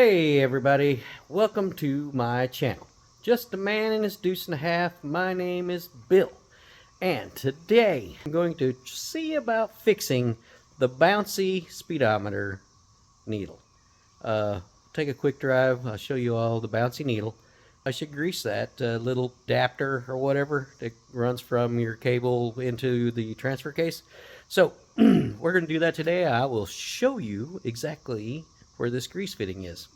Hey everybody, welcome to my channel. Just a man and his deuce and a half. My name is Bill, and today I'm going to see about fixing the bouncy speedometer needle. Take a quick drive. I'll show you all the bouncy needle. I should grease that little adapter or whatever that runs from your cable into the transfer case. So we're going to do that today. I will show you exactly where this grease fitting is,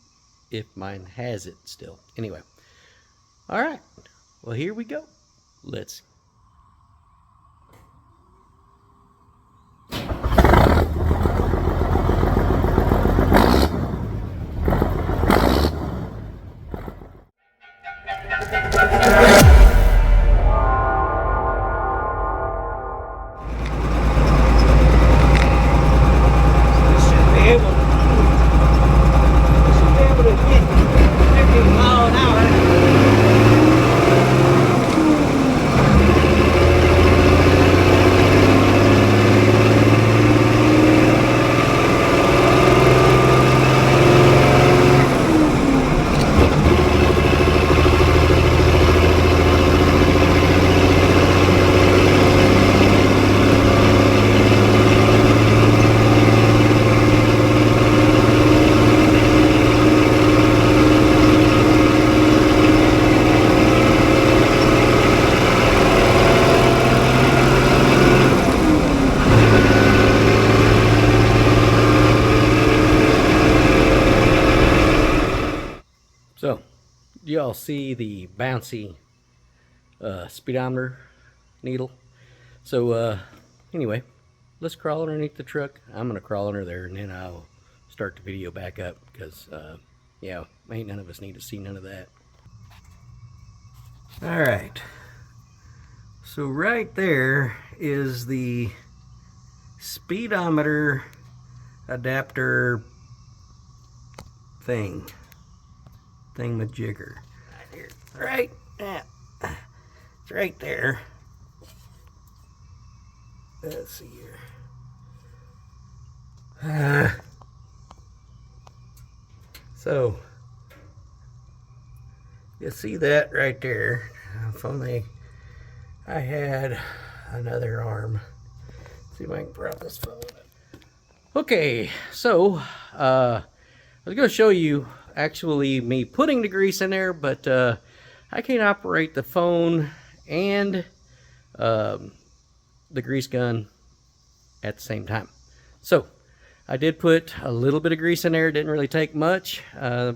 if mine has it still. Anyway, all right, well, here we go. Let's So, y'all see the bouncy speedometer needle? So, anyway, let's crawl underneath the truck. I'm going to crawl under there, and then I'll start the video back up, because, yeah, ain't none of us need to see none of that. Alright. So right there is the speedometer adapter thingamajigger. Right, yeah, it's right there. Let's see here. So you see that right there. If only I had another arm. Let's see if I can prop this phone. Okay, so I was going to show you actually me putting the grease in there, but I can't operate the phone and the grease gun at the same time. So I did put a little bit of grease in there. It didn't really take much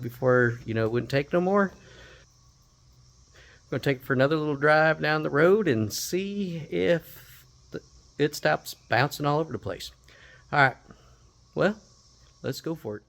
before, you know, it wouldn't take no more. I'm going to take it for another little drive down the road and see if it stops bouncing all over the place. All right, well, let's go for it.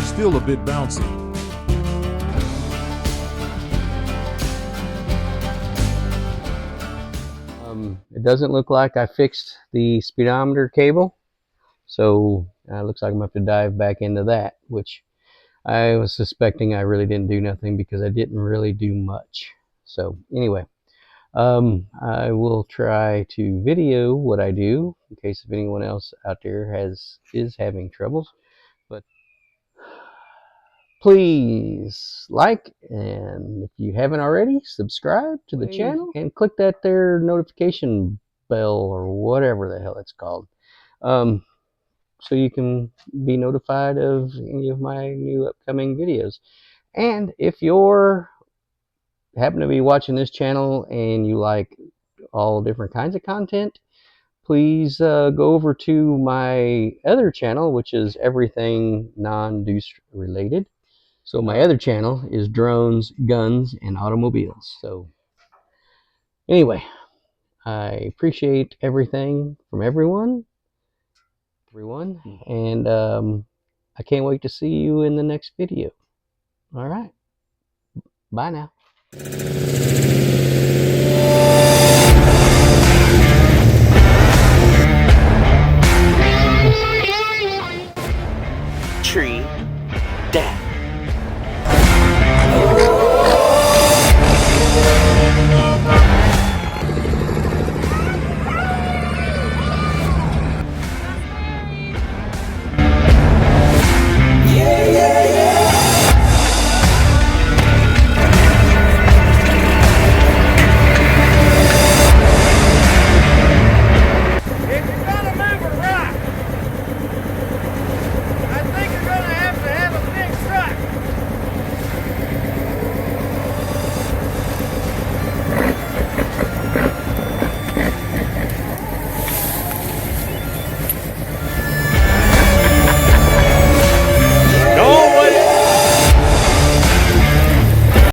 Still a bit bouncy. It doesn't look like I fixed the speedometer cable, so it looks like I'm going to have to dive back into that, which I was suspecting I really didn't do nothing because I didn't really do much. So anyway, I will try to video what I do in case if anyone else out there is having troubles. But please like, and if you haven't already, subscribe to the channel and click that there notification bell or whatever the hell it's called, so you can be notified of any of my new upcoming videos. And if you're happen to be watching this channel and you like all different kinds of content, please go over to my other channel, which is everything non-Deuce related. So my other channel is drones, guns, and automobiles. So anyway, I appreciate everything from everyone, and I can't wait to see you in the next video. All right, bye now.